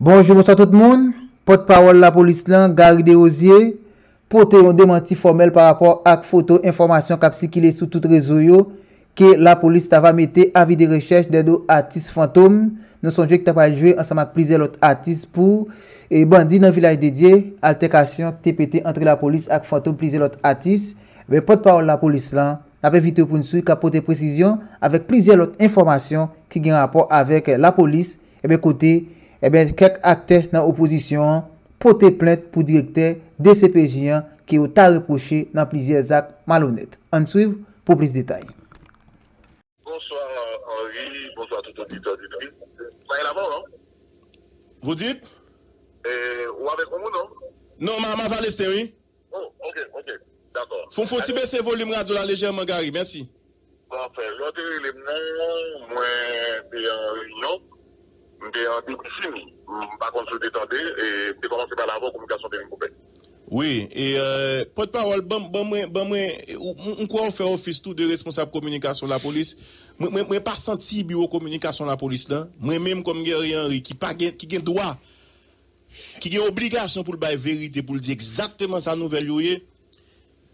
Bonjour, bonsoir tout le monde. Porte-parole la police là, Gary Desrosiers, porte un démenti formel par rapport à photo information qui circulé sur tout réseau yo que la police va mettre avis de recherche des deux artistes fantômes. Nous sommes que tu vas jouer ensemble avec plusieurs autres artistes pour et bandit dans village dédié, altercation TPT entre la police et fantôme plusieurs autres artistes. Mais porte-parole la police là, n'a pas invité pour nous suivre apporter précision avec plusieurs autres informations qui ont rapport avec la police et bien côté quelques acteurs dans l'opposition porté plainte pour directeur DCPJ qui ont reproché dans plusieurs actes malhonnêtes. On suit pour plus de détails. Bonsoir Henri, bonsoir tout auditeur du prix. Ça est là-bas, non? Vous dites? Ou avec moi, non? Non, ma valeste, oui. Oh, ok, d'accord. Faut tu baisser volume radio là légèrement, Gary, merci. Parfait. L'autre, les noms, moi, t'es en réunion, t'es en débriefing. Par contre, je t'étendais et t'es commencé par la voie communication de l'immobilier. Oui, et porte-parole, on croit faire office tout de responsable communication de la police. Moi pas senti bureau communication de la police là. Moi même comme Gary Henry qui a droit, qui a obligation pour le bail vérité pour le dire exactement sa nouvelle yoye.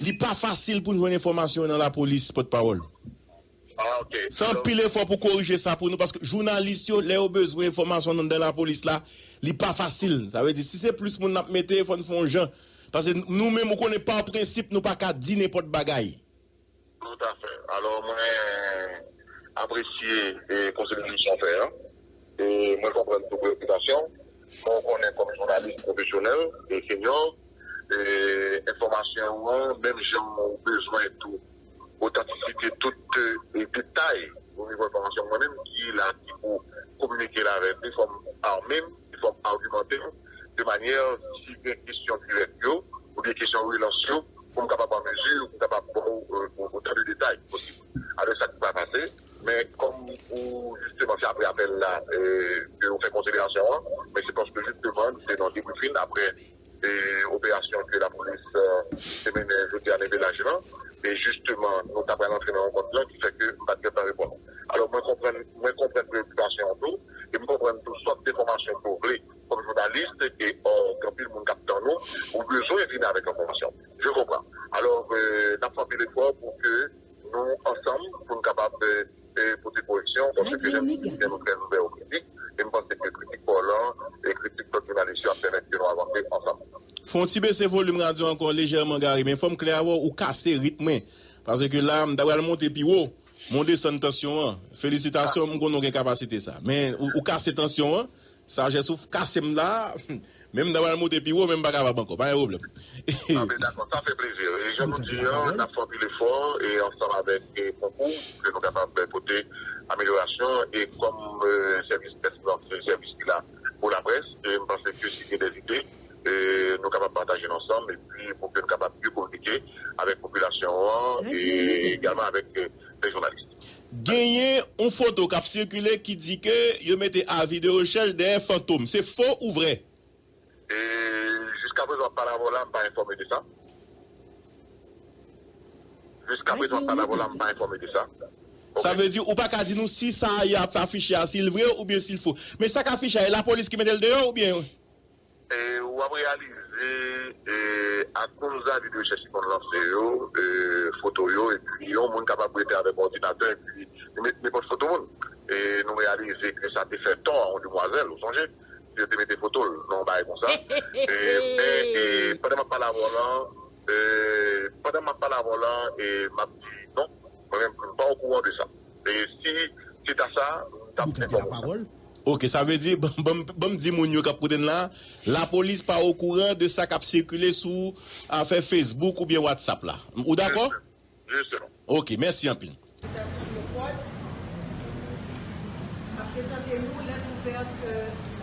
Il pas facile pour nous joindre information dans la police porte-parole. Ah, ok. Fait un pile effort pour corriger ça pour nous parce que journalistes les ont besoin d'informations dans la police là, il pas facile. Ça veut dire si c'est plus mon mettre il faut nous faire gens parce que nous-mêmes on connaît pas en principe nous pas qu'à dire n'importe bagaille. Tout à fait. Alors moi apprécier et conseiller de mission faire et moi comprendre vos préoccupations. On connaît comme journaliste professionnel et senior et information même j'ai besoin de tout authenticité tout les détails au niveau de l'information moi-même qui là qui pour communiquer là avec des formes armées, des formes argumentées de manière si des questions directes ou des questions relationnelles pour me capable en mesure pour capable pour autant de détails possible avec ça qui va passer mais comme justement c'est après appel là que on fait considération mais c'est parce que justement c'est dans des briefings après opération que la police s'est menée jeudi à l'événement et justement nous avons entré dans un compte là qui fait que nous ne pouvons pas répondre. Alors moi comprends préoccupation en tout et moi comprends toutes sortes d'informations pour vous comme journaliste et quand plus le monde capte dans nous ou besoin de venir avec l'information. Je comprends. Alors nous avons fait l'effort pour que nous ensemble pour nous capables pour des corrections parce que j'aime bien nous faire ouvert aux critiques et je pense que critique pour l'un et critique pour journalistes permettent que nous avancer ensemble. Faut-il baisser volume radio encore légèrement, Gary, mais il faut me clair ou casser rythme. Parce que là, je dois monter plus haut, monter sans tension. Félicitations, je connais capacité ça. Mais ou casser tension, ça, j'ai souffert casser là, même d'avoir monter plus haut, même pas capable encore, pas de problème. Ah, mais d'accord, ça fait plaisir. Et je vous dis, on a fait l'effort et ensemble avec concours, que nous sommes capables de porter amélioration et comme service service là pour la presse, je pense que si il y a des idées, nous sommes capables de partager ensemble et puis pour que nous soyons capables de communiquer avec la population et également avec les journalistes. Gagné une photo qui a circulé qui dit que vous mettez avis de recherche des fantômes. C'est faux ou vrai? Et jusqu'à présent, par la volant, je ne suis pas informé de ça. Jusqu'à présent, par la volant, je ne suis pas informé de ça. Ça veut dire, ou pas qu'à dire nous si ça y a affiché, s'il vrai ou bien s'il faut. Mais ça qu'affiché, la police qui met le dehors ou bien? Et on va réaliser à cause de la vidéo qu'on a lancé, photo, et puis on est capable de prêter avec l'ordinateur, et puis nous mettons des photos. Et nous réaliser que ça te fait tort en demoiselle, vous songez? Je te mets des photos, non, bah, comme ça. Et pendant ma parole volant, et m'a dit non, moi-même, je ne suis pas au courant de ça. Et si c'est à ça, tu as la parole. Ok, ça veut dire, bon dit mon yo k'ap là, la police pas au courant de ça qui a circulé sur affaire Facebook ou bien WhatsApp là. Ou d'accord? Justement. Ok, merci un peu. Présentez-nous lettre ouverte que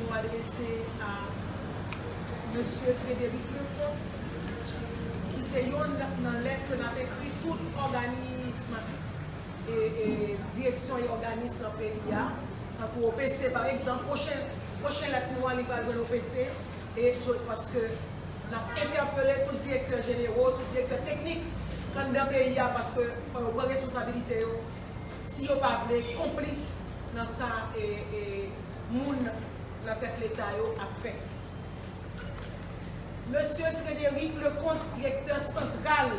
nous adressée à M. Frédéric Lecomte, qui c'est une lettre que nous avons écrit tout organisme et direction et organisme dans le pays. Pour OPC, par exemple, prochaine lettre nous allons aller au OPC parce que nous avons interpellé tout directeur général, tout directeur technique dans le pays parce que faut prendre responsabilité. Si vous ne pas complice dans ça, moun la tête l'État a fait. Monsieur Frédéric Lecomte, directeur central,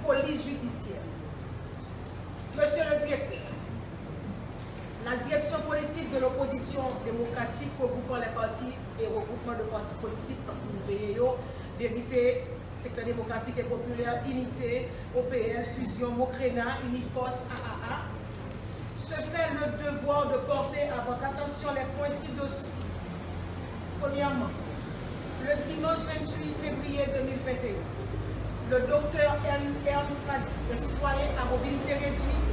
police judiciaire. Monsieur le directeur, la direction politique de l'opposition démocratique regroupant les partis et regroupement de partis politiques, nous veillons, Vérité, Secteur démocratique et populaire, Unité, OPL, Fusion, Mocrena, Uniforce, AAA, se fait le devoir de porter à votre attention les points ci-dessous. Premièrement, le dimanche 28 février 2021, le docteur Ernst Padi, un citoyen à mobilité réduite,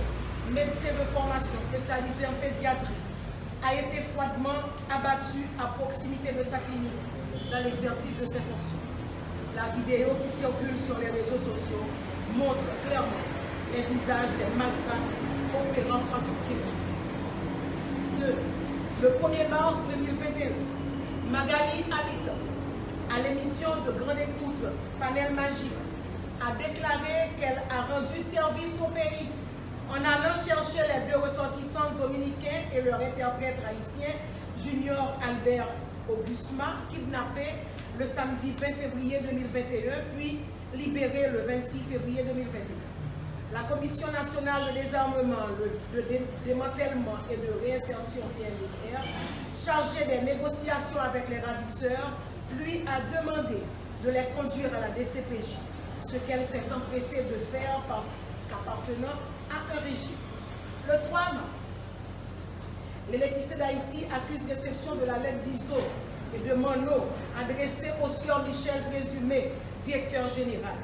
médecin de formation spécialisé en pédiatrie, a été froidement abattu à proximité de sa clinique dans l'exercice de ses fonctions. La vidéo qui circule sur les réseaux sociaux montre clairement les visages des malfrats opérant en toute quiétude. 2. Le 1er mars 2021, Magali Habitant, à l'émission de Grande Écoute Panel Magique, a déclaré qu'elle a rendu service au pays en allant chercher les 2 ressortissants dominicains et leur interprète haïtien, Junior Albert Augustma, kidnappés le samedi 20 février 2021, puis libérés le 26 février 2021. La Commission nationale de désarmement, de démantèlement et de réinsertion CNDR, chargée des négociations avec les ravisseurs, lui a demandé de les conduire à la DCPJ, ce qu'elle s'est empressée de faire parce qu'appartenant à un régime. Le 3 mars, l'électricité d'Haïti accuse réception de la lettre d'ISO et de Monod adressée au sieur Michel Présumé, directeur général.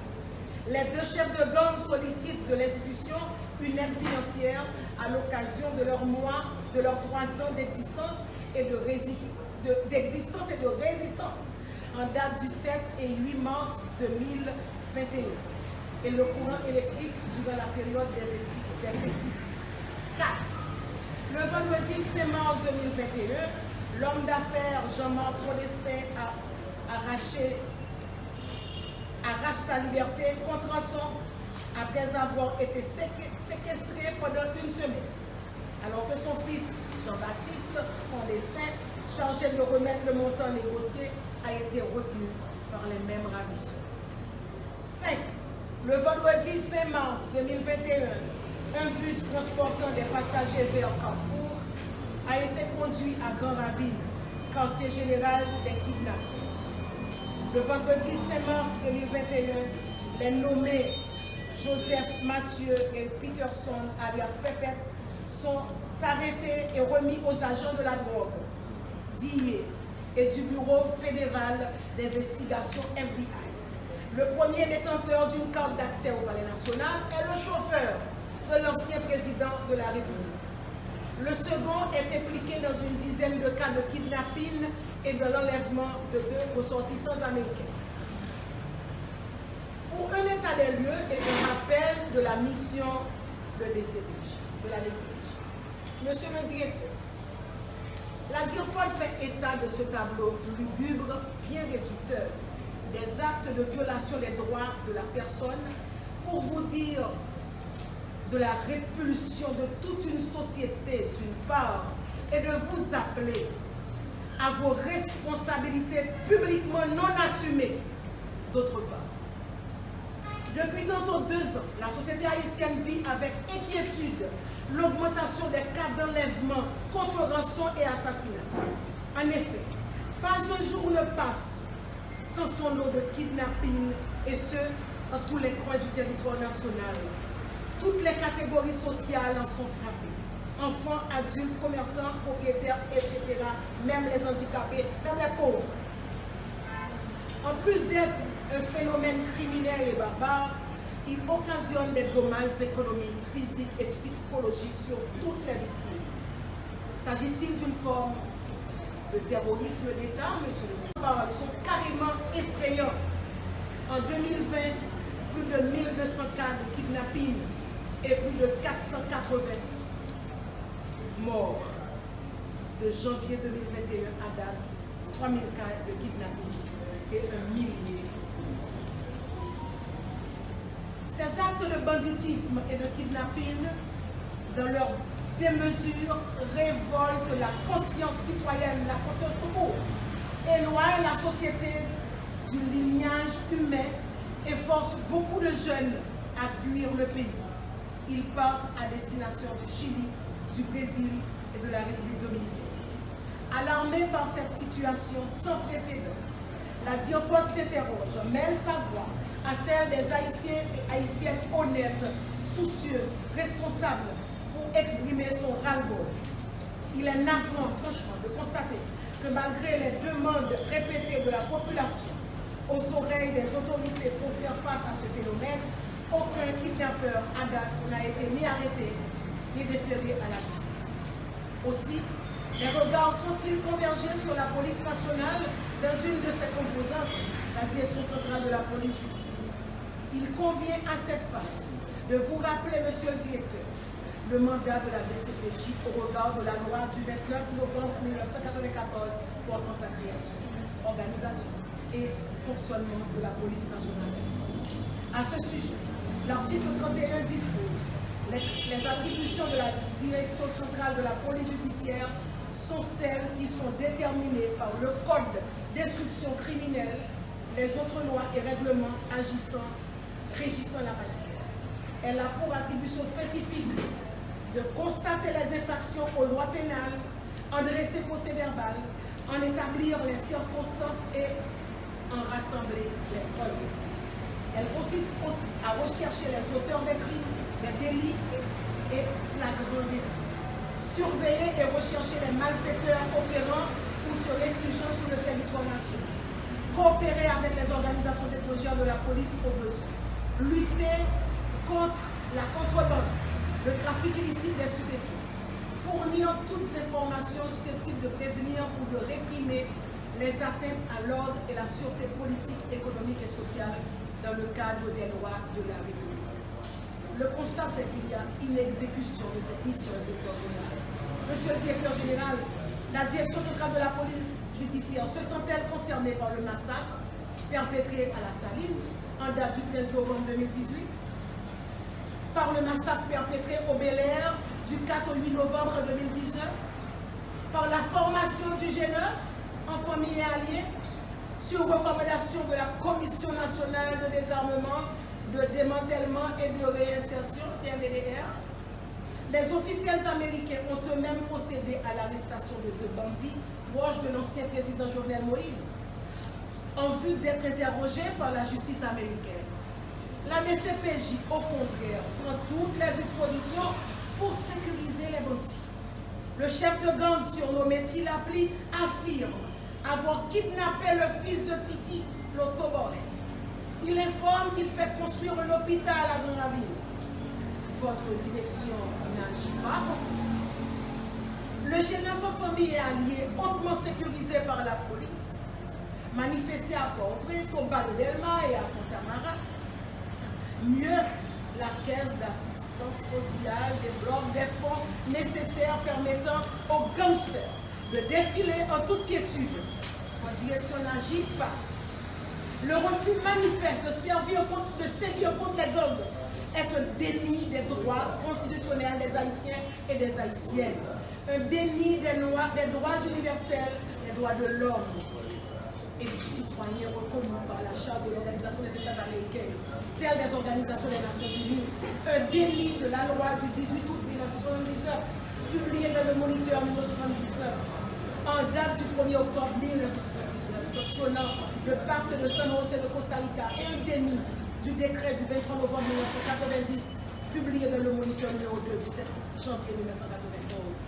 Les 2 chefs de gang sollicitent de l'institution une aide financière à l'occasion de leur mois, de leurs 3 ans d'existence et de résistance en date du 7 et 8 mars 2021 et le courant électrique durant la période des festivités. 4. Le vendredi 5 mars 2021, l'homme d'affaires Jean-Marc Podestin arrache sa liberté contre rançon après avoir été séquestré pendant 1 semaine, alors que son fils Jean-Baptiste Podestin, chargé de remettre le montant négocié, a été retenu par les mêmes ravisseurs. 5. Le vendredi 5 mars 2021, un bus transportant des passagers vers Carrefour a été conduit à Grand Ravine, quartier général des kidnappés. Le vendredi 5 mars 2021, les nommés Joseph Mathieu et Peterson, alias Pépette, sont arrêtés et remis aux agents de la drogue, d'IE et du Bureau fédéral d'investigation FBI. Le premier détenteur d'une carte d'accès au Palais national est le chauffeur de l'ancien président de la République. Le second est impliqué dans une dizaine de cas de kidnapping et de l'enlèvement de 2 ressortissants américains. Pour un état des lieux et un rappel de la mission de la DCPJ. Monsieur le directeur, la DIRPOL fait état de ce tableau lugubre, bien réducteur, des actes de violation des droits de la personne pour vous dire de la répulsion de toute une société d'une part et de vous appeler à vos responsabilités publiquement non assumées d'autre part. Depuis tantôt 2 ans, la société haïtienne vit avec inquiétude l'augmentation des cas d'enlèvement, contre rançon et assassinat. En effet, pas un jour ne passe sans son lot de kidnapping, et ce, dans tous les coins du territoire national. Toutes les catégories sociales en sont frappées. Enfants, adultes, commerçants, propriétaires, etc. Même les handicapés, même les pauvres. En plus d'être un phénomène criminel et barbare, il occasionne des dommages économiques, physiques et psychologiques sur toutes les victimes. S'agit-il d'une forme de terrorisme d'État, monsieur le directeur? Ils sont carrément effrayants. En 2020, plus de 1200 cas de kidnapping et plus de 480 morts. De janvier 2021 à date, 3000 cas de kidnapping et 1 millier. Ces actes de banditisme et de kidnapping, dans leur des mesures révoltent la conscience citoyenne, la conscience tout court, éloignent la société du lignage humain et forcent beaucoup de jeunes à fuir le pays. Ils partent à destination du Chili, du Brésil et de la République dominicaine. Alarmée par cette situation sans précédent, la diapote s'interroge, mêle sa voix à celle des Haïtiens et Haïtiennes honnêtes, soucieux, responsables, pour exprimer son ras-le-bol. Il est navrant, franchement, de constater que malgré les demandes répétées de la population aux oreilles des autorités pour faire face à ce phénomène, aucun kidnappeur à date n'a été ni arrêté ni déféré à la justice. Aussi, les regards sont-ils convergés sur la police nationale dans une de ses composantes, la direction centrale de la police judiciaire. Il convient à cette phase de vous rappeler, monsieur le directeur, le mandat de la DCPJ au regard de la loi du 29 novembre 1994 portant sa création, organisation et fonctionnement de la police nationale. À ce sujet, l'article 31 dispose les attributions de la direction centrale de la police judiciaire sont celles qui sont déterminées par le code d'instruction criminelle, les autres lois et règlements régissant la matière. Elle a pour attribution spécifique de constater les infractions aux lois pénales, en dresser procès-verbal, en établir les circonstances et en rassembler les preuves. Elle consiste aussi à rechercher les auteurs des crimes, des délits et flagrants délits. Surveiller et rechercher les malfaiteurs opérant ou se réfugiant sur le territoire national. Coopérer avec les organisations étrangères de la police au besoin. Lutter contre la contrebande, le trafic illicite des stupéfiants. Fournir toutes informations susceptibles de prévenir ou de réprimer les atteintes à l'ordre et la sûreté politique, économique et sociale dans le cadre des lois de la République. Le constat, c'est qu'il y a une exécution de cette mission, directeur général. Monsieur le directeur général, la direction centrale de la police judiciaire se sent-elle concernée par le massacre perpétré à la Saline en date du 13 novembre 2018, par le massacre perpétré au Bel-Air du 4 au 8 novembre 2019, par la formation du G9 en famille et alliés, sur recommandation de la Commission nationale de désarmement, de démantèlement et de réinsertion, CNDDR. Les officiels américains ont eux-mêmes procédé à l'arrestation de 2 bandits proches de l'ancien président Jovenel Moïse, en vue d'être interrogés par la justice américaine. La DCPJ, au contraire, prend toutes les dispositions pour sécuriser les bandits. Le chef de gang surnommé Tilapli affirme avoir kidnappé le fils de Titi, Lotto Borlette. Il informe qu'il fait construire un hôpital à Granaville. Votre direction n'agit pas. Le G9 en famille et alliés, hautement sécurisé par la police, manifesté à Port-au-Prince, au bas de Delma et à Fontamara. Mieux, la caisse d'assistance sociale débloque des fonds nécessaires permettant aux gangsters de défiler en toute quiétude. Votre direction n'agit pas. Le refus manifeste de sévir contre les gangs est un déni des droits constitutionnels des Haïtiens et des Haïtiennes. Un déni des droits universels, des droits de l'homme et du citoyen reconnus par la Charte de l'Organisation des États américains, celle des organisations des Nations Unies. Un déni de la loi du 18 août 1979, publiée dans le Moniteur numéro 79, en date du 1er octobre 1979, sanctionnant le pacte de San José de Costa Rica et un déni du décret du 23 novembre 1990, publié dans le Moniteur numéro 2 du 7 janvier 1991.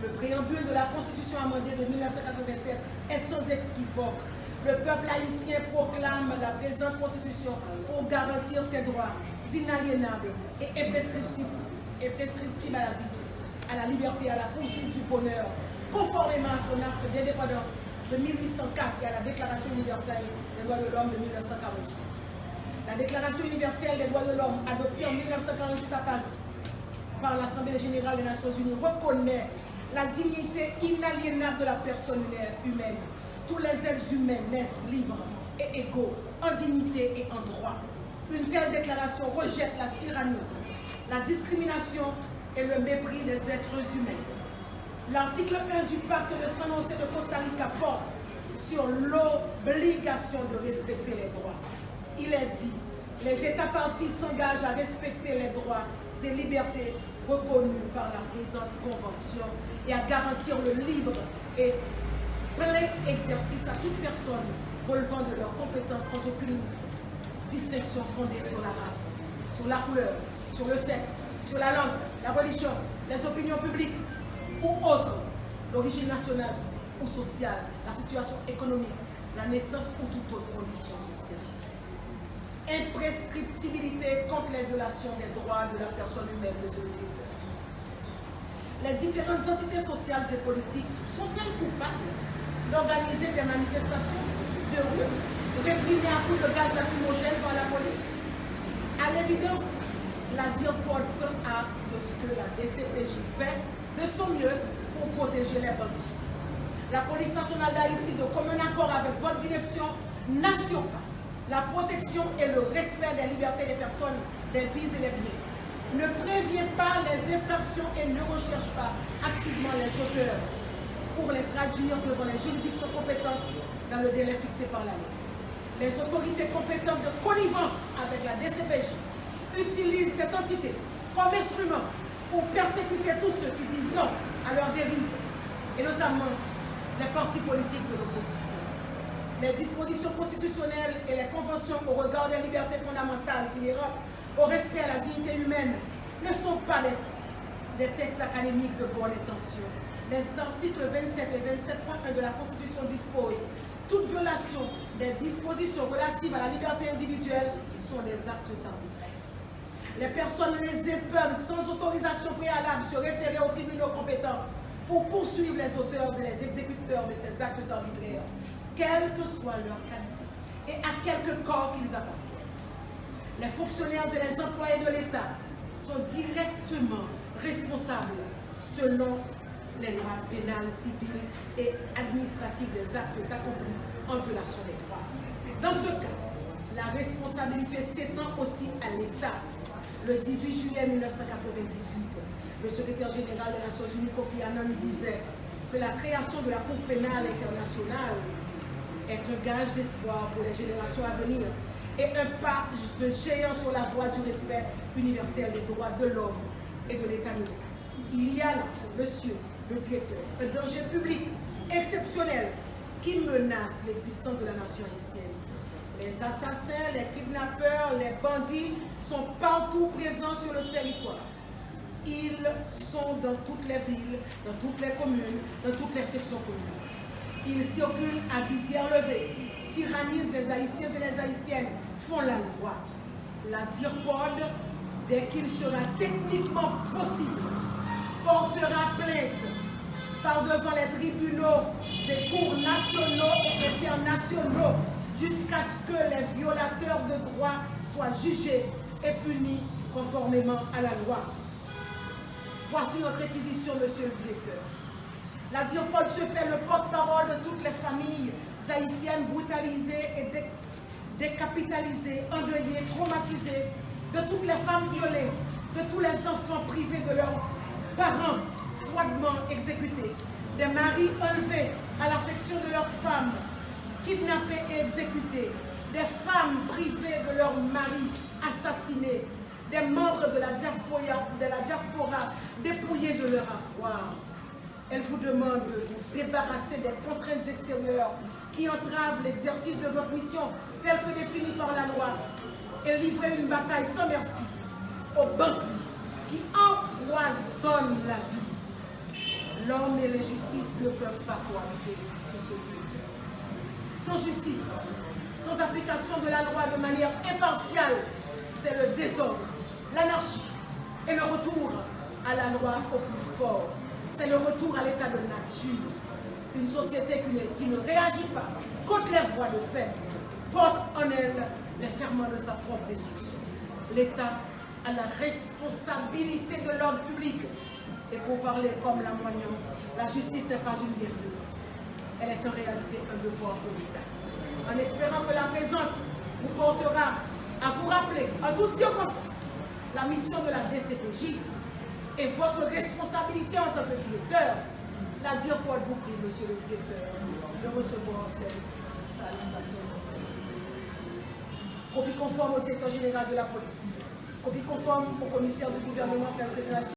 Le préambule de la Constitution amendée de 1987 est sans équivoque. Le peuple haïtien proclame la présente Constitution pour garantir ses droits inaliénables et imprescriptibles à la vie, à la liberté, à la poursuite du bonheur, conformément à son acte d'indépendance de 1804 et à la Déclaration universelle des droits de l'homme de 1948. La Déclaration universelle des droits de l'homme, adoptée en 1948 à Paris par l'Assemblée générale des Nations unies, reconnaît la dignité inaliénable de la personne humaine. Tous les êtres humains naissent libres et égaux, en dignité et en droit. Une telle déclaration rejette la tyrannie, la discrimination et le mépris des êtres humains. L'article 1 du pacte de San José de Costa Rica porte sur l'obligation de respecter les droits. Il est dit, les États partis s'engagent à respecter les droits et libertés reconnus par la présente convention et à garantir le libre et plein exercice à toute personne relevant de leurs compétences sans aucune distinction fondée sur la race, sur la couleur, sur le sexe, sur la langue, la religion, les opinions publiques ou autres, l'origine nationale ou sociale, la situation économique, la naissance ou toute autre condition sociale. Imprescriptibilité contre les violations des droits de la personne humaine, monsieur le directeur. Les différentes entités sociales et politiques sont-elles coupables d'organiser des manifestations de rue, réprimées à coups de gaz lacrymogène par la police? À l'évidence, la DIRPOD prend acte de ce que la DCPJ fait de son mieux pour protéger les bandits. La police nationale d'Haïti, de commun accord avec votre direction, n'assure pas la protection et le respect des libertés des personnes, des vies et des biens. Ne prévient pas les infractions et ne recherche pas activement les auteurs pour les traduire devant les juridictions compétentes dans le délai fixé par la loi. Les autorités compétentes de connivence avec la DCPJ utilisent cette entité comme instrument pour persécuter tous ceux qui disent non à leur dérive, et notamment les partis politiques de l'opposition. Les dispositions constitutionnelles et les conventions au regard des libertés fondamentales inhérentes au respect à la dignité humaine ne sont pas des textes académiques de bonne intention. Les articles 27 et 27.1 de la Constitution disposent toute violation des dispositions relatives à la liberté individuelle sont des actes arbitraires. Les personnes lésées peuvent, sans autorisation préalable, se référer aux tribunaux compétents pour poursuivre les auteurs et les exécuteurs de ces actes arbitraires, quelle que soit leur qualité et à quelque corps ils appartiennent. Les fonctionnaires et les employés de l'État sont directement responsables selon les lois pénales, civiles et administratives des actes accomplis en violation des droits. Dans ce cas, la responsabilité s'étend aussi à l'État. Le 18 juillet 1998, le secrétaire général des Nations Unies, Kofi Annan, disait que la création de la Cour pénale internationale est un gage d'espoir pour les générations à venir et un pas de géant sur la voie du respect universel des droits de l'homme et de l'État de droit. Il y a là, monsieur le directeur, un danger public exceptionnel qui menace l'existence de la nation haïtienne. Les assassins, les kidnappeurs, les bandits sont partout présents sur le territoire. Ils sont dans toutes les villes, dans toutes les communes, dans toutes les sections communales. Ils circulent à visière levée, tyrannisent les Haïtiens et les Haïtiennes, font la loi. La DIRPOD, dès qu'il sera techniquement possible, portera plainte par devant les tribunaux et cours nationaux et internationaux jusqu'à ce que les violateurs de droits soient jugés et punis conformément à la loi. Voici notre réquisition, monsieur le directeur. La DIRPOD se fait le porte-parole de toutes les familles haïtiennes brutalisées et décapitalisées, endeuillées, traumatisées, de toutes les femmes violées, de tous les enfants privés de leurs parents froidement exécutés, des maris enlevés à l'affection de leurs femmes, kidnappées et exécutées, des femmes privées de leurs maris assassinés, des membres de la diaspora dépouillés de leur avoir. Elle vous demande de vous débarrasser des contraintes extérieures qui entravent l'exercice de votre mission telle que définie par la loi et livrer une bataille sans merci aux bandits qui empoisonnent la vie. L'homme et la justice ne peuvent pas cohabiter, monsieur le directeur. Sans justice, sans application de la loi de manière impartiale, c'est le désordre, l'anarchie et le retour à la loi au plus fort. C'est le retour à l'état de nature. Une société qui ne réagit pas contre les voies de fait porte en elle les ferments de sa propre destruction. L'État a la responsabilité de l'ordre public. Et pour parler comme la moignon, la justice n'est pas une bienfaisance. Elle est en réalité un devoir de l'État. En espérant que la présente vous portera à vous rappeler en toutes circonstances la mission de la DCPJ Et votre responsabilité en tant que directeur, la dire Paul vous prie, monsieur le directeur, de recevoir cette salutation. Copie conforme au directeur général de la police. Copie conforme au commissaire du gouvernement pour l'intégration.